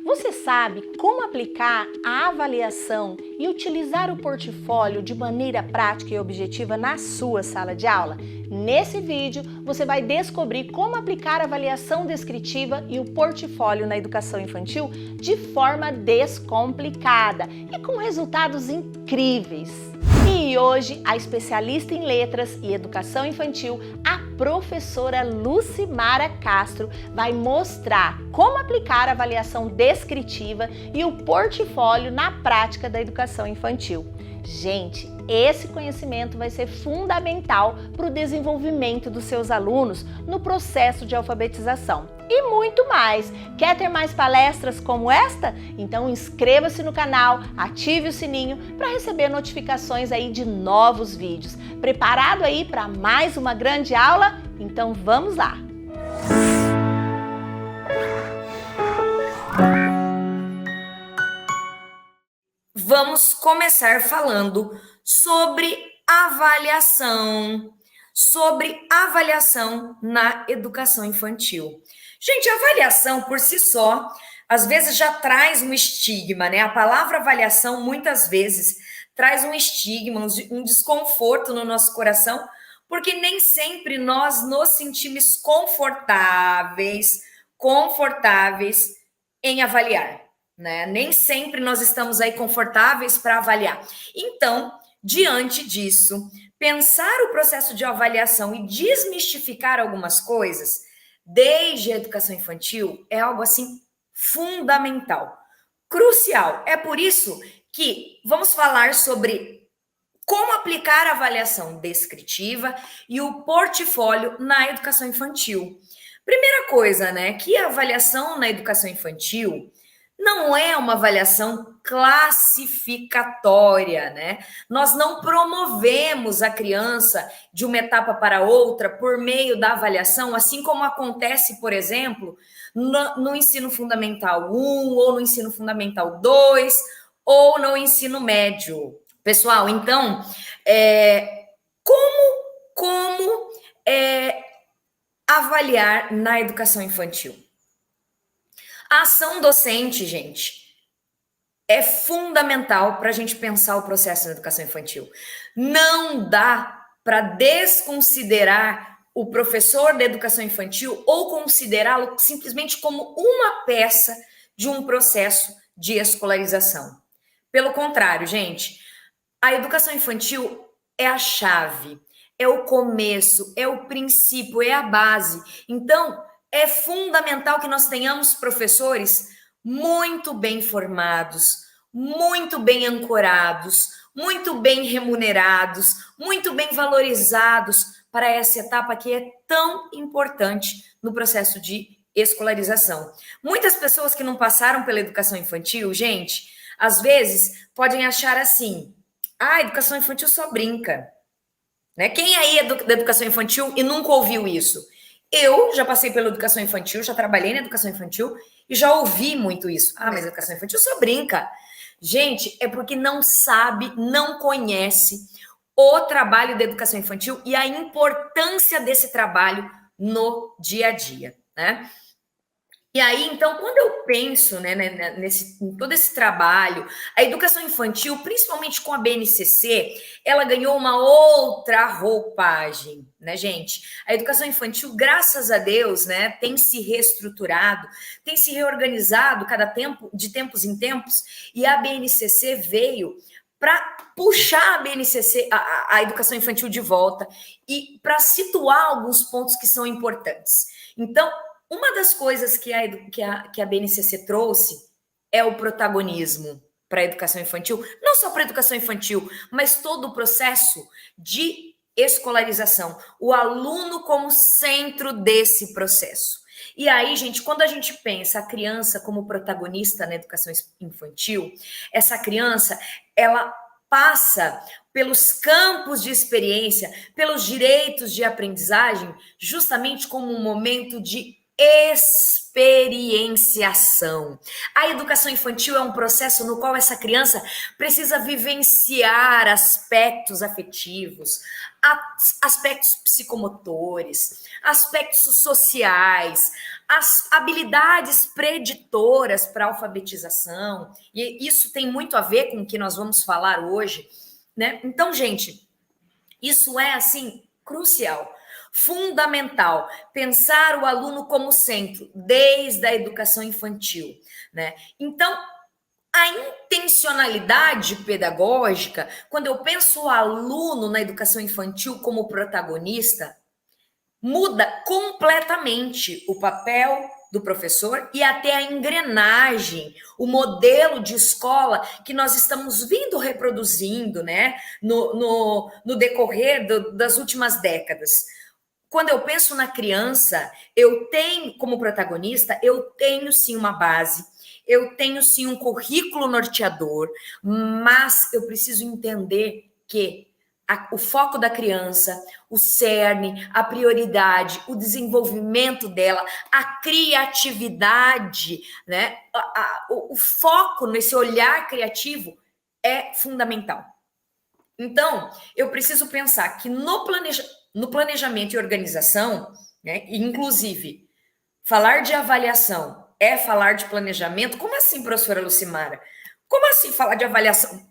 Você sabe como aplicar a avaliação e utilizar o portfólio de maneira prática e objetiva na sua sala de aula? Nesse vídeo, você vai descobrir como aplicar a avaliação descritiva e o portfólio na educação infantil de forma descomplicada e com resultados incríveis. E hoje, a especialista em letras e educação infantil, a professora Lucimara Castro, vai mostrar como aplicar a avaliação descritiva e o portfólio na prática da educação infantil. Gente, esse conhecimento vai ser fundamental para o desenvolvimento dos seus alunos no processo de alfabetização. E muito mais! Quer ter mais palestras como esta? Então inscreva-se no canal, ative o sininho para receber notificações aí de novos vídeos. Preparado aí para mais uma grande aula? Então vamos lá! Vamos começar falando sobre avaliação na educação infantil. Gente, a avaliação por si só, às vezes já traz um estigma, né? A palavra avaliação muitas vezes traz um estigma, um desconforto no nosso coração, porque nem sempre nós nos sentimos confortáveis em avaliar, né? Nem sempre nós estamos aí confortáveis para avaliar. Então, diante disso, pensar o processo de avaliação e desmistificar algumas coisas, desde a educação infantil, é algo assim fundamental, crucial. É por isso que vamos falar sobre como aplicar a avaliação descritiva e o portfólio na educação infantil. Primeira coisa, né, que a avaliação na educação infantil não é uma avaliação classificatória, né? Nós não promovemos a criança de uma etapa para outra por meio da avaliação, assim como acontece, por exemplo, no ensino fundamental 1, ou no ensino fundamental 2, ou no ensino médio. Pessoal, então, como avaliar na educação infantil? A ação docente, gente, é fundamental para a gente pensar o processo na educação infantil. Não dá para desconsiderar o professor da educação infantil ou considerá-lo simplesmente como uma peça de um processo de escolarização. Pelo contrário, gente, a educação infantil é a chave, é o começo, é o princípio, é a base. Então, é fundamental que nós tenhamos professores muito bem formados, muito bem ancorados, muito bem remunerados, muito bem valorizados para essa etapa que é tão importante no processo de escolarização. Muitas pessoas que não passaram pela educação infantil, gente, às vezes podem achar assim: a educação infantil só brinca, né? Quem aí é da educação infantil e nunca ouviu isso? Eu já passei pela educação infantil, já trabalhei na educação infantil e já ouvi muito isso. Ah, mas a educação infantil só brinca. Gente, é porque não sabe, não conhece o trabalho da educação infantil e a importância desse trabalho no dia a dia, né? E aí, então, quando eu penso, né, em todo esse trabalho, a educação infantil, principalmente com a BNCC, ela ganhou uma outra roupagem, né, gente? A educação infantil, graças a Deus, né, tem se reestruturado, tem se reorganizado de tempos em tempos, e a BNCC veio para puxar a BNCC, a educação infantil de volta e para situar alguns pontos que são importantes. Então, uma das coisas que a BNCC trouxe é o protagonismo para a educação infantil, não só para a educação infantil, mas todo o processo de escolarização, o aluno como centro desse processo. E aí, gente, quando a gente pensa a criança como protagonista na educação infantil, essa criança, ela passa pelos campos de experiência, pelos direitos de aprendizagem, justamente como um momento de experienciação. A educação infantil é um processo no qual essa criança precisa vivenciar aspectos afetivos, aspectos psicomotores, aspectos sociais, as habilidades preditoras para a alfabetização, e isso tem muito a ver com o que nós vamos falar hoje, né? Então, gente, isso é, assim, crucial, fundamental, pensar o aluno como centro, desde a educação infantil, né? Então, a intencionalidade pedagógica, quando eu penso o aluno na educação infantil como protagonista, muda completamente o papel do professor e até a engrenagem, o modelo de escola que nós estamos vindo reproduzindo, né, no decorrer das últimas décadas. Quando eu penso na criança, eu tenho, como protagonista, eu tenho sim uma base, eu tenho sim um currículo norteador, mas eu preciso entender que o foco da criança, o cerne, a prioridade, o desenvolvimento dela, a criatividade, né? O foco nesse olhar criativo é fundamental. Então, eu preciso pensar que no planejamento e organização, né? Inclusive, falar de avaliação é falar de planejamento? Como assim, professora Lucimara? Como assim falar de avaliação?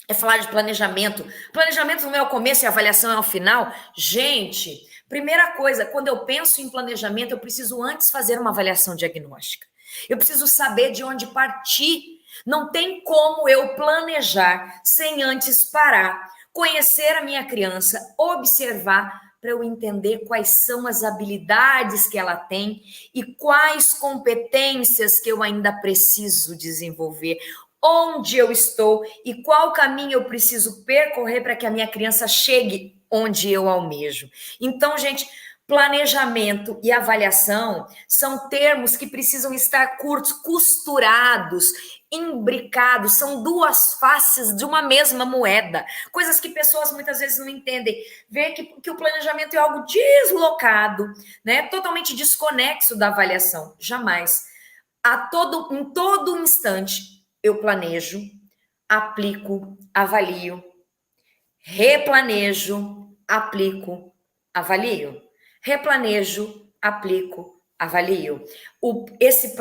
É falar de planejamento. Planejamento não é o começo e avaliação é o final? Gente, primeira coisa, quando eu penso em planejamento, eu preciso antes fazer uma avaliação diagnóstica. Eu preciso saber de onde partir. Não tem como eu planejar sem antes parar, conhecer a minha criança, observar para eu entender quais são as habilidades que ela tem e quais competências que eu ainda preciso desenvolver, onde eu estou e qual caminho eu preciso percorrer para que a minha criança chegue onde eu almejo. Então, gente, planejamento e avaliação são termos que precisam estar curtos, costurados, imbricados, são duas faces de uma mesma moeda, coisas que pessoas muitas vezes não entendem, vê que o planejamento é algo deslocado, né, totalmente desconexo da avaliação, jamais. Em todo instante, eu planejo, aplico, avalio, replanejo, aplico, avalio, replanejo, aplico, avalio. Esse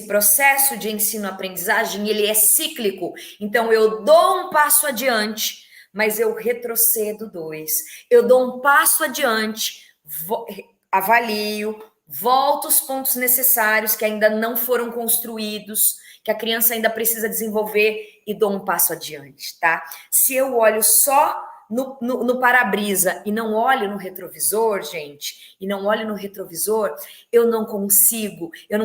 processo de ensino-aprendizagem, ele é cíclico. Então, eu dou um passo adiante, mas eu retrocedo 2. Eu dou um passo adiante, avalio, volto os pontos necessários que ainda não foram construídos, que a criança ainda precisa desenvolver e dou um passo adiante, tá? Se eu olho só no para-brisa e não olho no retrovisor, gente, eu não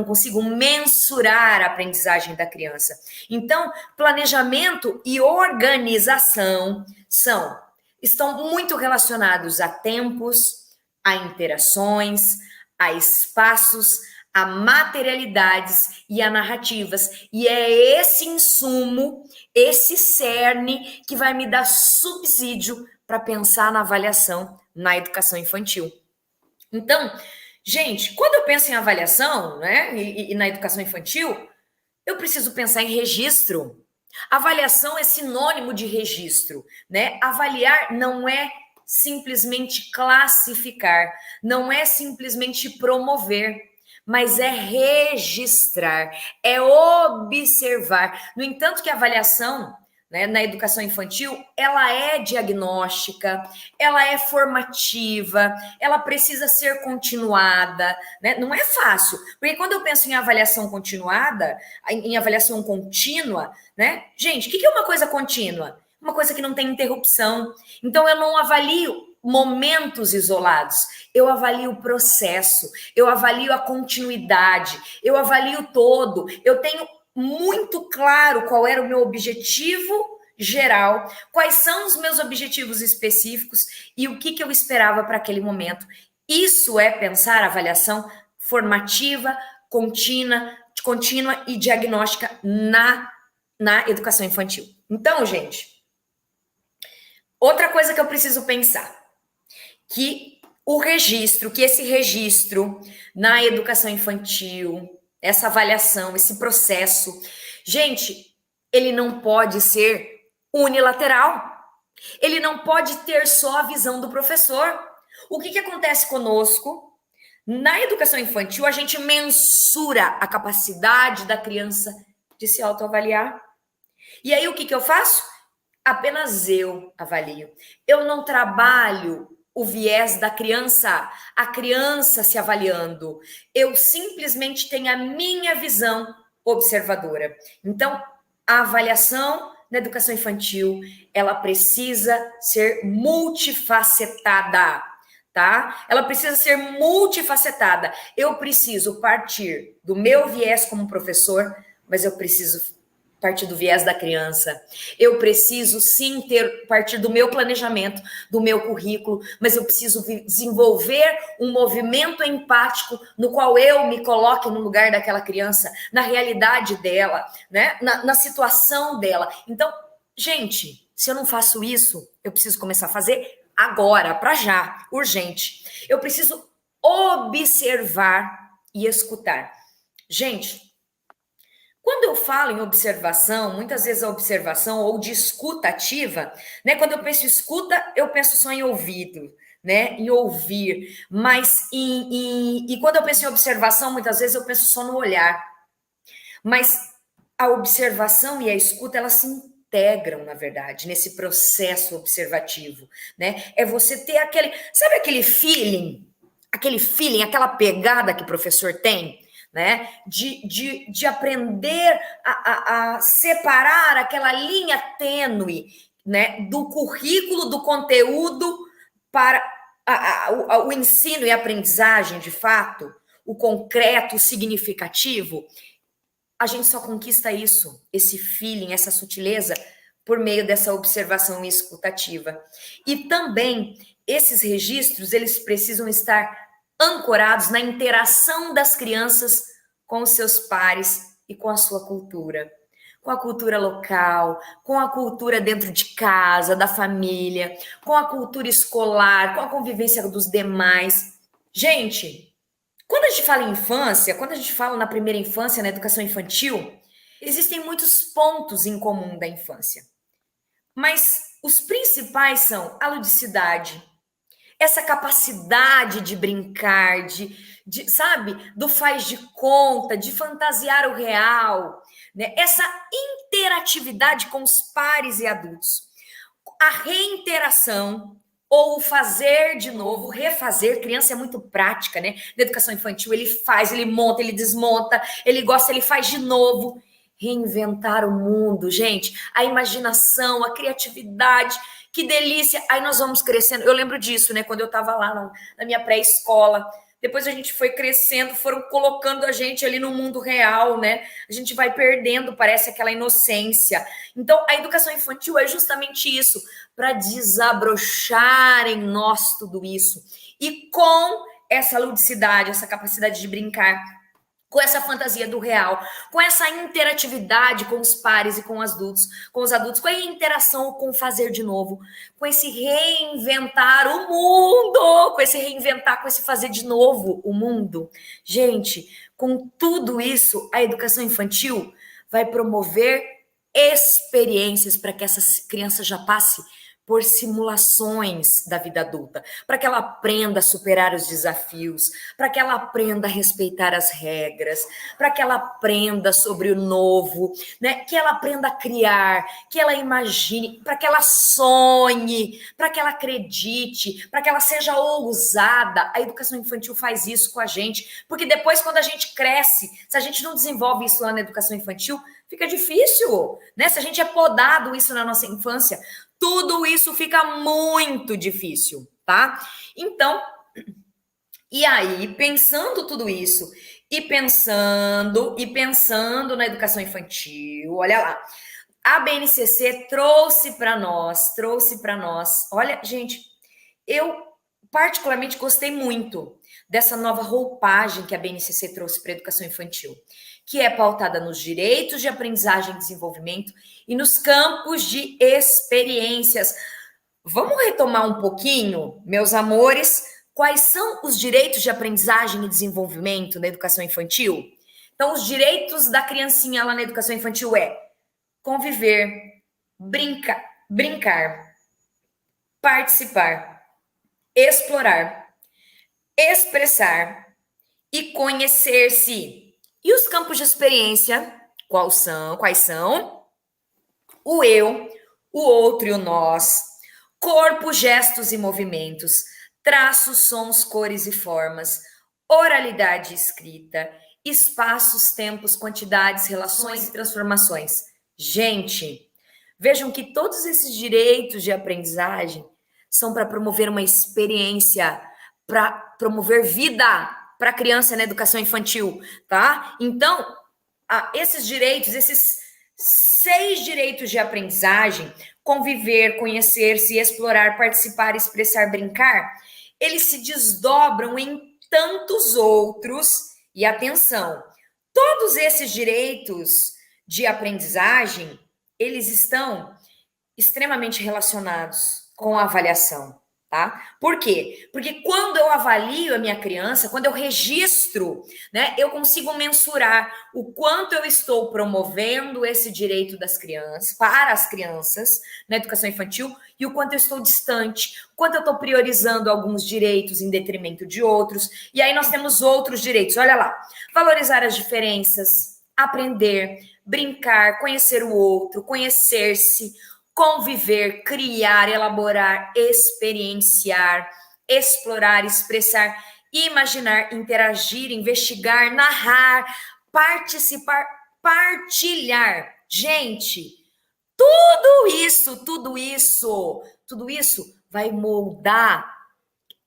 consigo mensurar a aprendizagem da criança. Então, planejamento e organização estão muito relacionados a tempos, a interações, a espaços, a materialidades e a narrativas. E é esse insumo, esse cerne que vai me dar subsídio para pensar na avaliação na educação infantil. Então, gente, quando eu penso em avaliação, né, e na educação infantil, eu preciso pensar em registro. Avaliação é sinônimo de registro, né? Avaliar não é simplesmente classificar, não é simplesmente promover, mas é registrar, é observar. No entanto, que a avaliação, né, na educação infantil, ela é diagnóstica, ela é formativa, ela precisa ser continuada, né? Não é fácil, porque quando eu penso em avaliação continuada, em avaliação contínua, né? Gente, o que é uma coisa contínua? Uma coisa que não tem interrupção. Então, eu não avalio momentos isolados, eu avalio o processo, eu avalio a continuidade, eu avalio todo, eu tenho muito claro qual era o meu objetivo geral, quais são os meus objetivos específicos e o que eu esperava para aquele momento. Isso é pensar a avaliação formativa, contínua e diagnóstica na educação infantil. Então, gente, outra coisa que eu preciso pensar, que esse registro na educação infantil, essa avaliação, esse processo, gente, ele não pode ser unilateral. Ele não pode ter só a visão do professor. O que acontece conosco Na educação infantil, a gente mensura a capacidade da criança de se autoavaliar. E aí, o que eu faço? Apenas eu avalio. Eu não trabalho o viés da criança, a criança se avaliando. Eu simplesmente tenho a minha visão observadora. Então, a avaliação na educação infantil, ela precisa ser multifacetada, tá? Ela precisa ser multifacetada. Eu preciso partir do meu viés como professor, mas eu preciso partir do viés da criança. Eu preciso sim partir do meu planejamento, do meu currículo, mas eu preciso desenvolver um movimento empático no qual eu me coloque no lugar daquela criança, na realidade dela, né? Na situação dela. Então, gente, se eu não faço isso, eu preciso começar a fazer agora, para já, urgente. Eu preciso observar e escutar. Gente, quando eu falo em observação, muitas vezes a observação ou de escuta ativa, né? Quando eu penso em escuta, eu penso só em ouvido, né? Em ouvir. Mas e quando eu penso em observação, muitas vezes eu penso só no olhar. Mas a observação e a escuta, elas se integram, na verdade, nesse processo observativo, né? É você ter sabe aquele feeling, aquela pegada que o professor tem, né? De aprender a separar aquela linha tênue, né? Do currículo, do conteúdo para o ensino e aprendizagem, de fato, o concreto, o significativo. A gente só conquista isso, esse feeling, essa sutileza, por meio dessa observação escutativa. E também, esses registros, eles precisam estar ancorados na interação das crianças com os seus pares e com a sua cultura. Com a cultura local, com a cultura dentro de casa, da família, com a cultura escolar, com a convivência dos demais. Gente, quando a gente fala em infância, quando a gente fala na primeira infância, na educação infantil, existem muitos pontos em comum da infância. Mas os principais são a ludicidade, essa capacidade de brincar, sabe, do faz de conta, de fantasiar o real, né? Essa interatividade com os pares e adultos. A reinteração ou o fazer de novo, refazer. Criança é muito prática, né? Na educação infantil, ele faz, ele monta, ele desmonta, ele gosta, ele faz de novo. Reinventar o mundo, gente. A imaginação, a criatividade, que delícia. Aí nós vamos crescendo. Eu lembro disso, né? Quando eu estava lá na minha pré-escola. Depois a gente foi crescendo, foram colocando a gente ali no mundo real, né? A gente vai perdendo, parece, aquela inocência. Então, a educação infantil é justamente isso, para desabrochar em nós tudo isso. E com essa ludicidade, essa capacidade de brincar, com essa fantasia do real, com essa interatividade com os pares e com os adultos, com a interação com o fazer de novo, com esse reinventar o mundo, com esse fazer de novo o mundo. Gente, com tudo isso, a educação infantil vai promover experiências para que essa criança já passe por simulações da vida adulta, para que ela aprenda a superar os desafios, para que ela aprenda a respeitar as regras, para que ela aprenda sobre o novo, né? Que ela aprenda a criar, que ela imagine, para que ela sonhe, para que ela acredite, para que ela seja ousada. A educação infantil faz isso com a gente, porque depois, quando a gente cresce, se a gente não desenvolve isso lá na educação infantil, fica difícil, né? Se a gente é podado isso na nossa infância, tudo isso fica muito difícil, tá? Então, e aí, pensando tudo isso, e pensando na educação infantil, olha lá, a BNCC trouxe para nós, olha, gente, eu particularmente gostei muito dessa nova roupagem que a BNCC trouxe para a educação infantil, que é pautada nos direitos de aprendizagem e desenvolvimento e nos campos de experiências. Vamos retomar um pouquinho, meus amores, quais são os direitos de aprendizagem e desenvolvimento na educação infantil? Então, os direitos da criancinha lá na educação infantil é conviver, brincar, participar, explorar, expressar, e conhecer-se. E os campos de experiência, quais são? O eu, o outro e o nós, corpo, gestos e movimentos, traços, sons, cores e formas, oralidade e escrita, espaços, tempos, quantidades, relações e transformações. Gente, vejam que todos esses direitos de aprendizagem são para promover uma experiência, para promover vida para a criança na educação infantil, tá? Então, esses direitos, esses 6 direitos de aprendizagem, conviver, conhecer-se, explorar, participar, expressar, brincar, eles se desdobram em tantos outros. E atenção, todos esses direitos de aprendizagem, eles estão extremamente relacionados com a avaliação, tá? Por quê? Porque quando eu avalio a minha criança, quando eu registro, né, eu consigo mensurar o quanto eu estou promovendo esse direito das crianças, para as crianças, na educação infantil, e o quanto eu estou distante, o quanto eu estou priorizando alguns direitos em detrimento de outros. E aí nós temos outros direitos, olha lá, valorizar as diferenças, aprender, brincar, conhecer o outro, conhecer-se, conviver, criar, elaborar, experienciar, explorar, expressar, imaginar, interagir, investigar, narrar, participar, partilhar. Gente, tudo isso vai moldar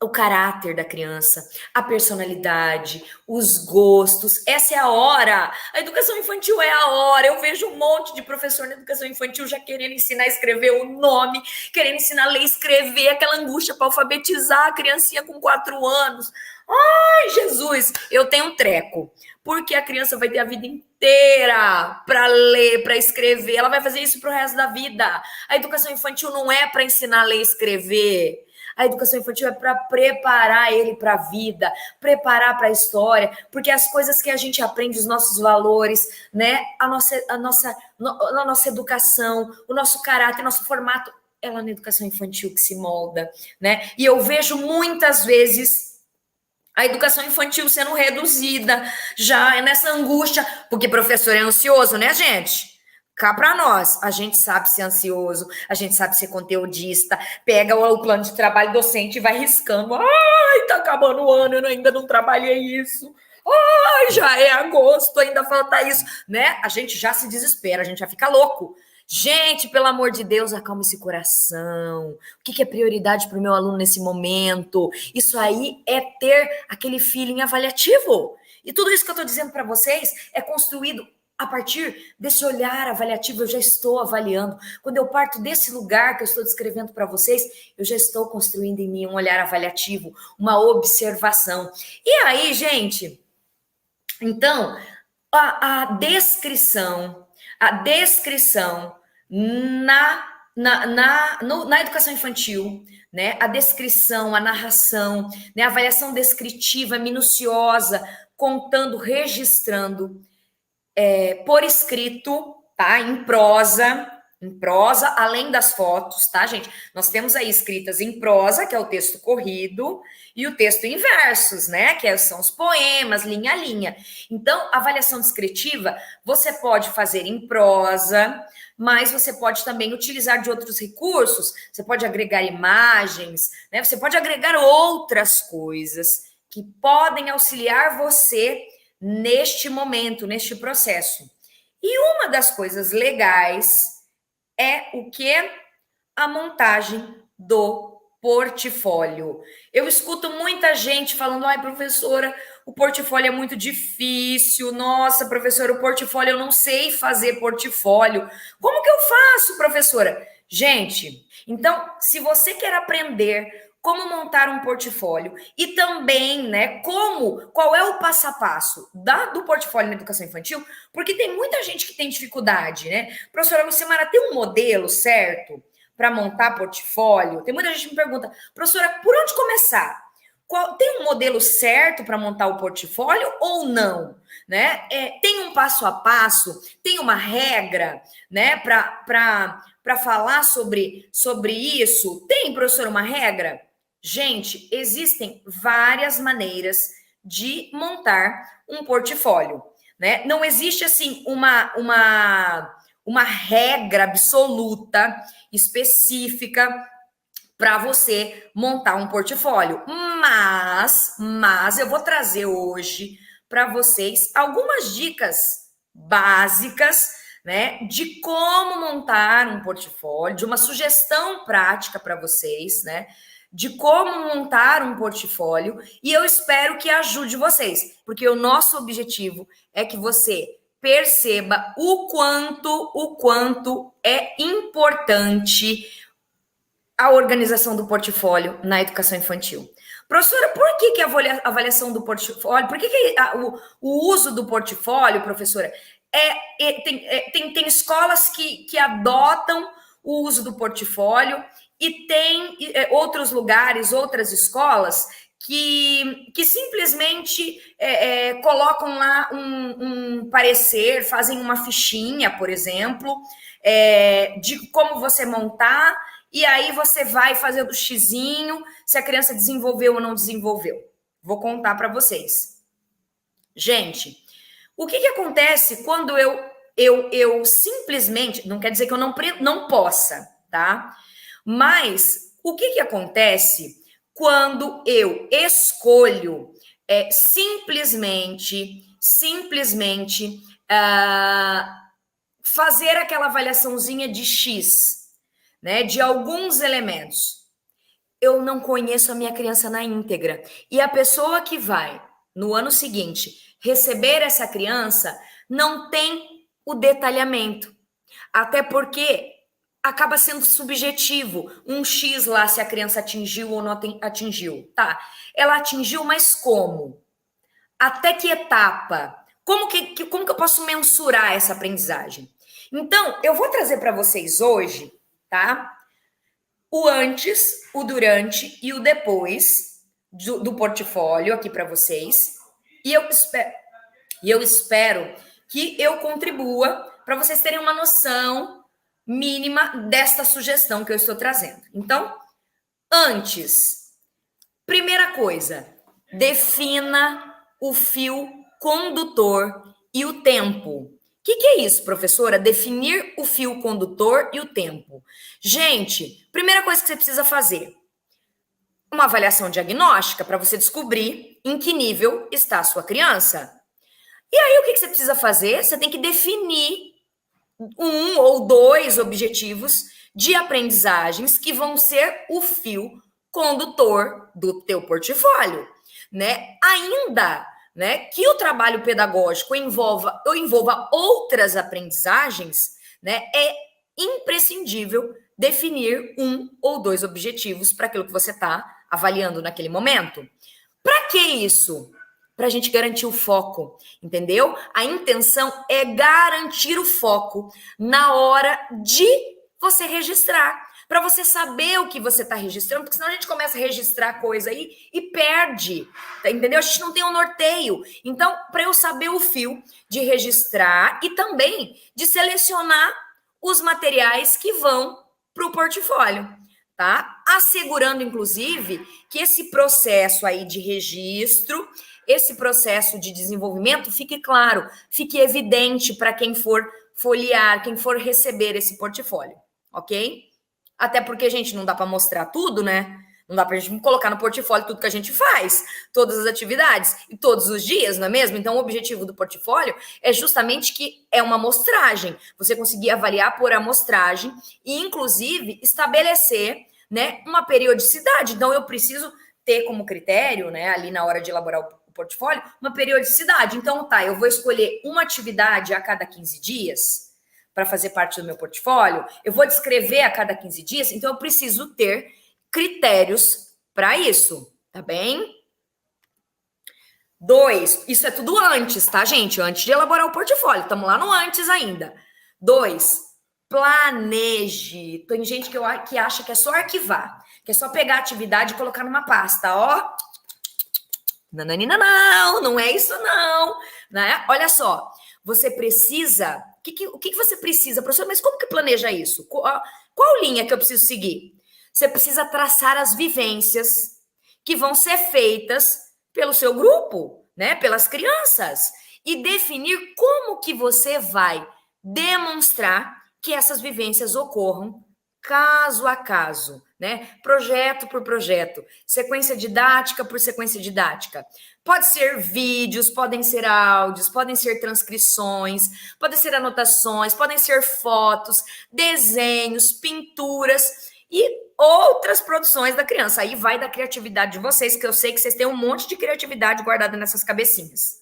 o caráter da criança, a personalidade, os gostos. Essa é a hora. A educação infantil é a hora. Eu vejo um monte de professor na educação infantil já querendo ensinar a escrever o nome, querendo ensinar a ler e escrever, aquela angústia para alfabetizar a criancinha com 4 anos. Ai, Jesus, eu tenho um treco. Porque a criança vai ter a vida inteira para ler, para escrever. Ela vai fazer isso pro resto da vida. A educação infantil não é para ensinar a ler e escrever. A educação infantil é para preparar ele para a vida, preparar para a história, porque as coisas que a gente aprende, os nossos valores, né, a nossa educação, o nosso caráter, nosso formato, é lá na educação infantil que se molda, né? E eu vejo muitas vezes a educação infantil sendo reduzida, já nessa angústia, porque professor é ansioso, né, gente? Cá para nós, a gente sabe ser ansioso, a gente sabe ser conteudista, pega o plano de trabalho docente e vai riscando. Ai, tá acabando o ano, eu ainda não trabalhei isso. Ai, já é agosto, ainda falta isso, né? A gente já se desespera, a gente já fica louco. Gente, pelo amor de Deus, acalma esse coração. O que é prioridade para o meu aluno nesse momento? Isso aí é ter aquele feeling avaliativo. E tudo isso que eu estou dizendo para vocês é construído a partir desse olhar avaliativo. Eu já estou avaliando. Quando eu parto desse lugar que eu estou descrevendo para vocês, eu já estou construindo em mim um olhar avaliativo, uma observação. E aí, gente, então, a descrição na educação infantil, né? A descrição, a narração, né? A avaliação descritiva, minuciosa, contando, registrando, por escrito, tá? Em prosa, além das fotos, tá, gente? Nós temos aí escritas em prosa, que é o texto corrido, e o texto em versos, né? Que são os poemas, linha a linha. Então, a avaliação descritiva, você pode fazer em prosa, mas você pode também utilizar de outros recursos, você pode agregar imagens, né? Você pode agregar outras coisas que podem auxiliar você neste momento, neste processo. E uma das coisas legais é o que? A montagem do portfólio. Eu escuto muita gente falando, ai, professora, o portfólio é muito difícil. Nossa, professora, o portfólio, eu não sei fazer portfólio. Como que eu faço, professora? Gente, então, se você quer aprender como montar um portfólio e também, né, qual é o passo a passo do portfólio na educação infantil, porque tem muita gente que tem dificuldade, né? Professora Lucimara, tem um modelo certo para montar portfólio? Tem muita gente que me pergunta, professora, por onde começar? Tem um modelo certo para montar o portfólio ou não? Né? Tem um passo a passo, tem uma regra, né, para falar sobre isso? Tem, professora, uma regra? Gente, existem várias maneiras de montar um portfólio, né? Não existe, assim, uma regra absoluta, específica, para você montar um portfólio. Mas eu vou trazer hoje para vocês algumas dicas básicas, né, de como montar um portfólio, de uma sugestão prática para vocês, né, de como montar um portfólio, e eu espero que ajude vocês, porque o nosso objetivo é que você perceba o quanto é importante a organização do portfólio na educação infantil. Professora, por que a avaliação do portfólio, por que o uso do portfólio, professora, tem escolas que adotam o uso do portfólio e tem outros lugares, outras escolas que simplesmente colocam lá um parecer, fazem uma fichinha, por exemplo, de como você montar, e aí você vai fazendo o xizinho, se a criança desenvolveu ou não desenvolveu. Vou contar para vocês. Gente, o que acontece quando eu simplesmente, não quer dizer que eu não possa, tá? Mas o que acontece quando eu escolho simplesmente fazer aquela avaliaçãozinha de X, né, de alguns elementos? Eu não conheço a minha criança na íntegra. E a pessoa que vai, no ano seguinte, receber essa criança, não tem o detalhamento. Até porque acaba sendo subjetivo. Um X lá, se a criança atingiu ou não atingiu. Tá, ela atingiu, mas como? Até que etapa? Como que eu posso mensurar essa aprendizagem? Então, eu vou trazer para vocês hoje, tá? O antes, o durante e o depois do portfólio aqui para vocês. E eu espero que eu contribua para vocês terem uma noção mínima desta sugestão que eu estou trazendo. Então, antes, primeira coisa, defina o fio condutor e o tempo. O que é isso, professora? Definir o fio condutor e o tempo. Gente, primeira coisa que você precisa fazer, uma avaliação diagnóstica para você descobrir em que nível está a sua criança. E aí, o que você precisa fazer? Você tem que definir 1 ou 2 objetivos de aprendizagens que vão ser o fio condutor do teu portfólio, né? Ainda, né, que o trabalho pedagógico envolva outras aprendizagens, né, é imprescindível definir 1 ou 2 objetivos para aquilo que você está avaliando naquele momento. Para que isso? Para a gente garantir o foco, entendeu? A intenção é garantir o foco na hora de você registrar, para você saber o que você está registrando, porque senão a gente começa a registrar coisa aí e perde, tá, entendeu? A gente não tem um norteio. Então, para eu saber o fio de registrar e também de selecionar os materiais que vão para o portfólio, tá? Assegurando, inclusive, que esse processo aí de registro, esse processo de desenvolvimento fique claro, fique evidente para quem for folhear, quem for receber esse portfólio, ok? Até porque, gente, não dá para mostrar tudo, né? Não dá para a gente colocar no portfólio tudo que a gente faz, todas as atividades e todos os dias, não é mesmo? Então, o objetivo do portfólio é justamente que é uma amostragem, você conseguir avaliar por amostragem e, inclusive, estabelecer, né, uma periodicidade. Então, eu preciso ter como critério, né, ali na hora de elaborar o portfólio, uma periodicidade. Então, tá, eu vou escolher uma atividade a cada 15 dias para fazer parte do meu portfólio, eu vou descrever a cada 15 dias, então eu preciso ter critérios para isso, tá bem? 2, isso é tudo antes, tá, gente? Antes de elaborar o portfólio, estamos lá no antes ainda. 2, planeje. Tem gente que acha que é só arquivar, que é só pegar a atividade e colocar numa pasta, ó. Nananina, não é isso não, né? Olha só, você precisa... O que você precisa, professor? Mas como que planeja isso? Qual linha que eu preciso seguir? Você precisa traçar as vivências que vão ser feitas pelo seu grupo, né? Pelas crianças. E definir como que você vai demonstrar que essas vivências ocorram caso a caso, né? Projeto por projeto, sequência didática por sequência didática. Pode ser vídeos, podem ser áudios, podem ser transcrições, podem ser anotações, podem ser fotos, desenhos, pinturas e outras produções da criança. Aí vai da criatividade de vocês, que eu sei que vocês têm um monte de criatividade guardada nessas cabecinhas.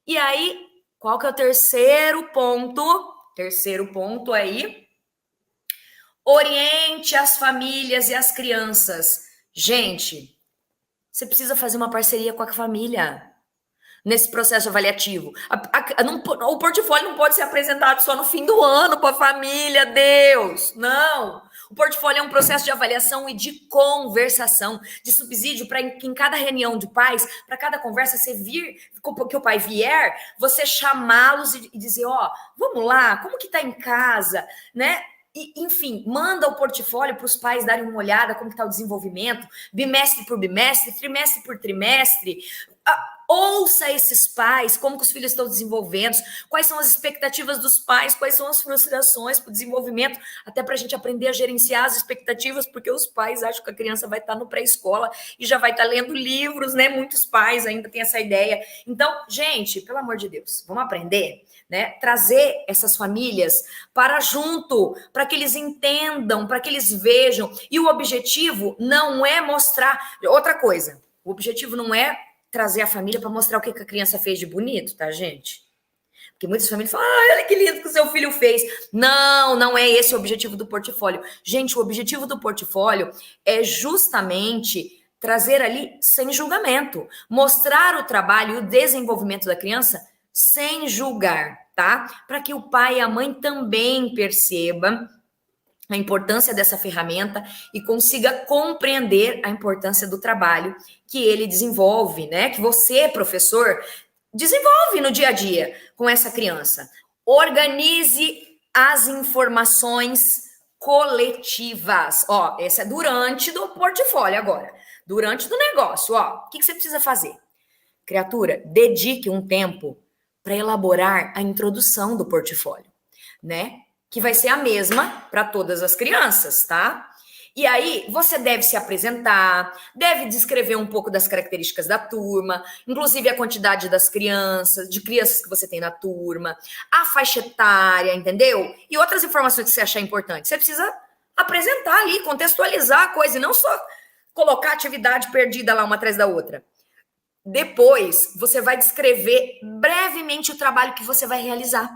E aí, qual que é o terceiro ponto? Terceiro ponto aí. Oriente as famílias e as crianças. Gente, você precisa fazer uma parceria com a família nesse processo avaliativo. O portfólio não pode ser apresentado só no fim do ano para a família, Deus. Não. O portfólio é um processo de avaliação e de conversação, de subsídio para que em cada reunião de pais, para cada conversa, você vir, que o pai vier, você chamá-los e dizer, ó, vamos lá, como que tá em casa, né? E, enfim, manda o portfólio para os pais darem uma olhada como está o desenvolvimento, bimestre por bimestre, trimestre por trimestre. Ouça esses pais, como que os filhos estão desenvolvendo, quais são as expectativas dos pais, quais são as frustrações para o desenvolvimento, até para a gente aprender a gerenciar as expectativas, porque os pais acham que a criança vai estar no pré-escola e já vai estar lendo livros, né? Muitos pais ainda têm essa ideia. Então, gente, pelo amor de Deus, vamos aprender, né? Trazer essas famílias para junto, para que eles entendam, para que eles vejam. E o objetivo não é mostrar... Outra coisa, o objetivo não é trazer a família para mostrar o que a criança fez de bonito, tá, gente? Porque muitas famílias falam, olha que lindo que o seu filho fez. Não, não é esse o objetivo do portfólio. Gente, o objetivo do portfólio é justamente trazer ali sem julgamento, mostrar o trabalho e o desenvolvimento da criança sem julgar, tá? Para que o pai e a mãe também percebam a importância dessa ferramenta e consiga compreender a importância do trabalho que ele desenvolve, né? Que você, professor, desenvolve no dia a dia com essa criança. Organize as informações coletivas. Ó, essa é durante do portfólio agora. Durante do negócio, ó. O que você precisa fazer? Criatura, dedique um tempo para elaborar a introdução do portfólio, né? Que vai ser a mesma para todas as crianças, tá? E aí, você deve se apresentar, deve descrever um pouco das características da turma, inclusive a quantidade das crianças, de crianças que você tem na turma, a faixa etária, entendeu? E outras informações que você achar importante. Você precisa apresentar ali, contextualizar a coisa, e não só colocar atividade perdida lá uma atrás da outra. Depois, você vai descrever brevemente o trabalho que você vai realizar,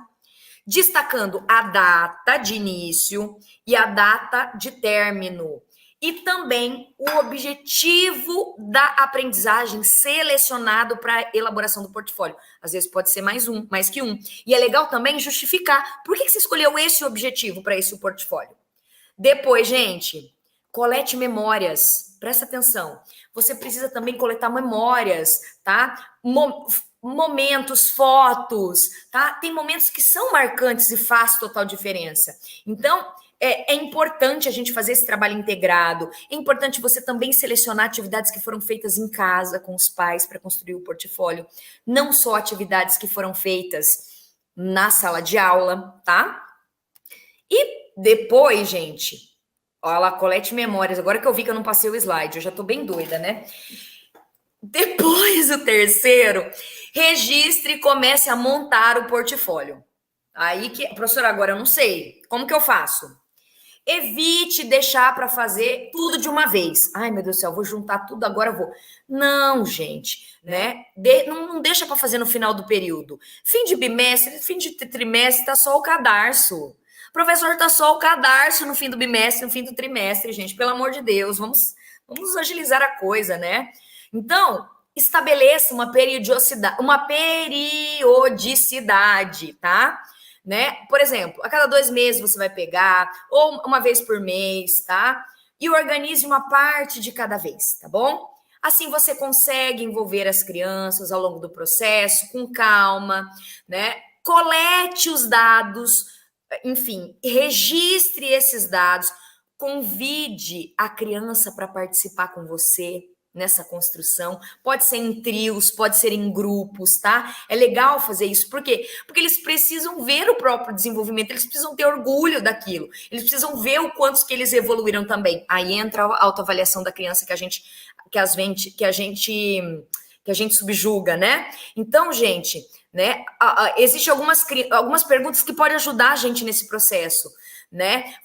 destacando a data de início e a data de término. E também o objetivo da aprendizagem selecionado para a elaboração do portfólio. Às vezes pode ser mais que um. E é legal também justificar por que você escolheu esse objetivo para esse portfólio. Depois, gente, colete memórias. Presta atenção. Você precisa também coletar memórias, tá? Momentos, fotos, tá? Tem momentos que são marcantes e faz total diferença. Então, é importante a gente fazer esse trabalho integrado. É importante você também selecionar atividades que foram feitas em casa com os pais para construir o portfólio. Não só atividades que foram feitas na sala de aula, tá? E depois, gente, olha lá, colete memórias. Agora que eu vi que eu não passei o slide, eu já tô bem doida, né? Depois, o terceiro, registre e comece a montar o portfólio. Aí que, professora, agora eu não sei. Como que eu faço? Evite deixar para fazer tudo de uma vez. Ai, meu Deus do céu, vou juntar tudo, agora eu vou. Não, gente, né? Não deixa para fazer no final do período. Fim de bimestre, fim de trimestre, tá só o cadarço. Professor, tá só o cadarço no fim do bimestre, no fim do trimestre, gente. Pelo amor de Deus, vamos agilizar a coisa, né? Então, estabeleça uma periodicidade, tá? Né? Por exemplo, a cada 2 meses você vai pegar, ou uma vez por mês, tá? E organize uma parte de cada vez, tá bom? Assim você consegue envolver as crianças ao longo do processo, com calma, né? Colete os dados, enfim, registre esses dados, convide a criança para participar com você, nessa construção, pode ser em trios, pode ser em grupos, tá? É legal fazer isso, por quê? Porque eles precisam ver o próprio desenvolvimento, eles precisam ter orgulho daquilo, eles precisam ver o quantos que eles evoluíram também. Aí entra a autoavaliação da criança que a gente subjuga, né? Então, gente, né, existem algumas perguntas que podem ajudar a gente nesse processo. Né?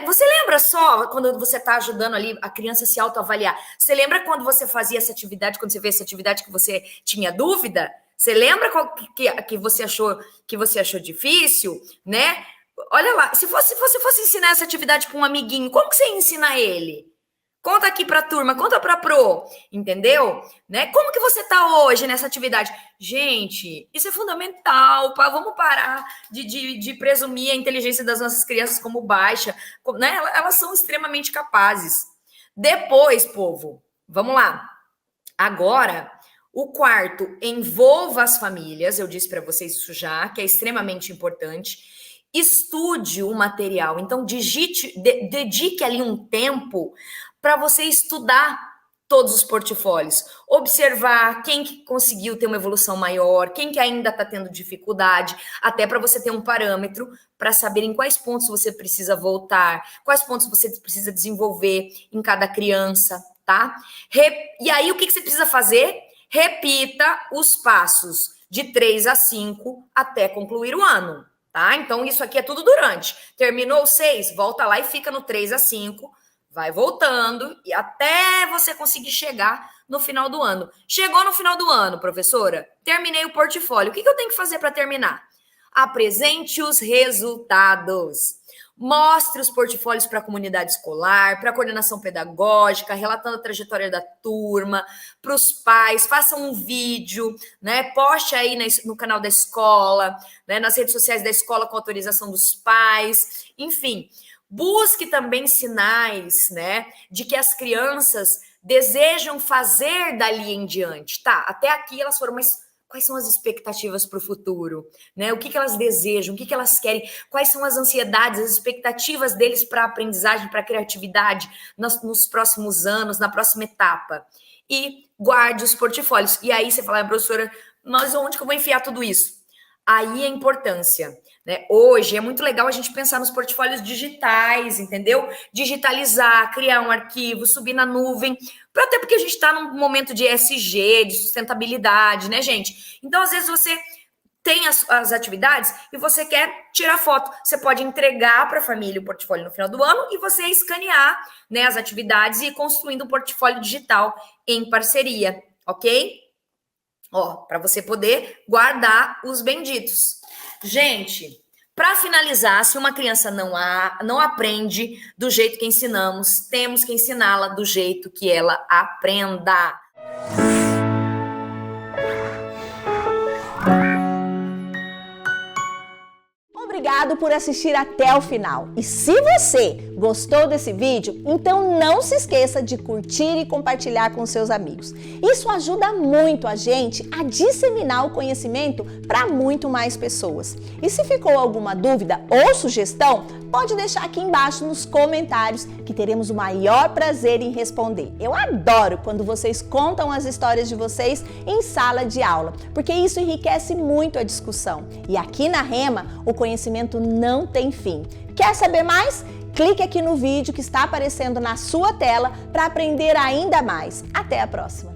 Você lembra só quando você está ajudando ali a criança a se autoavaliar? Você lembra quando você fazia essa atividade, quando você fez essa atividade que você tinha dúvida? Você lembra que você achou difícil, né? Olha lá, se você fosse ensinar essa atividade para um amiguinho, como que você ia ensinar ele? Conta aqui para a turma, conta para a Pro, entendeu? Né? Como que você está hoje nessa atividade? Gente, isso é fundamental, pá. Vamos parar de presumir a inteligência das nossas crianças como baixa, né? Elas são extremamente capazes. Depois, povo, vamos lá. Agora, o quarto, envolva as famílias, eu disse para vocês isso já, que é extremamente importante. Estude o material, então dedique ali um tempo para você estudar todos os portfólios, observar quem que conseguiu ter uma evolução maior, quem que ainda está tendo dificuldade, até para você ter um parâmetro para saber em quais pontos você precisa voltar, quais pontos você precisa desenvolver em cada criança, tá? E aí, o que você precisa fazer? Repita os passos de 3 a 5 até concluir o ano, tá? Então, isso aqui é tudo durante. Terminou o 6, volta lá e fica no 3 a 5, vai voltando e até você conseguir chegar no final do ano. Chegou no final do ano, professora, terminei o portfólio. O que eu tenho que fazer para terminar? Apresente os resultados. Mostre os portfólios para a comunidade escolar, para a coordenação pedagógica, relatando a trajetória da turma, para os pais, faça um vídeo, né? Poste aí no canal da escola, né? Nas redes sociais da escola com autorização dos pais, enfim. Busque também sinais, né, de que as crianças desejam fazer dali em diante. Tá, até aqui elas foram, mas quais são as expectativas para o futuro? Né? O que elas desejam? O que elas querem? Quais são as ansiedades, as expectativas deles para a aprendizagem, para a criatividade nos próximos anos, na próxima etapa? E guarde os portfólios. E aí você fala, professora, mas onde que eu vou enfiar tudo isso? Aí a importância. Né? Hoje é muito legal a gente pensar nos portfólios digitais, entendeu? Digitalizar, criar um arquivo, subir na nuvem, até porque a gente está num momento de ESG, de sustentabilidade, né, gente? Então, às vezes, você tem as atividades e você quer tirar foto. Você pode entregar para a família o portfólio no final do ano e você escanear, né, as atividades e ir construindo um portfólio digital em parceria, ok? Ó, para você poder guardar os benditos. Gente, para finalizar, se uma criança não aprende do jeito que ensinamos, temos que ensiná-la do jeito que ela aprenda. Obrigado por assistir até o final. E se você gostou desse vídeo, então não se esqueça de curtir e compartilhar com seus amigos. Isso ajuda muito a gente a disseminar o conhecimento para muito mais pessoas. E se ficou alguma dúvida ou sugestão, pode deixar aqui embaixo nos comentários que teremos o maior prazer em responder. Eu adoro quando vocês contam as histórias de vocês em sala de aula, porque isso enriquece muito a discussão. E aqui na Rema, o conhecimento não tem fim. Quer saber mais? Clique aqui no vídeo que está aparecendo na sua tela para aprender ainda mais. Até a próxima!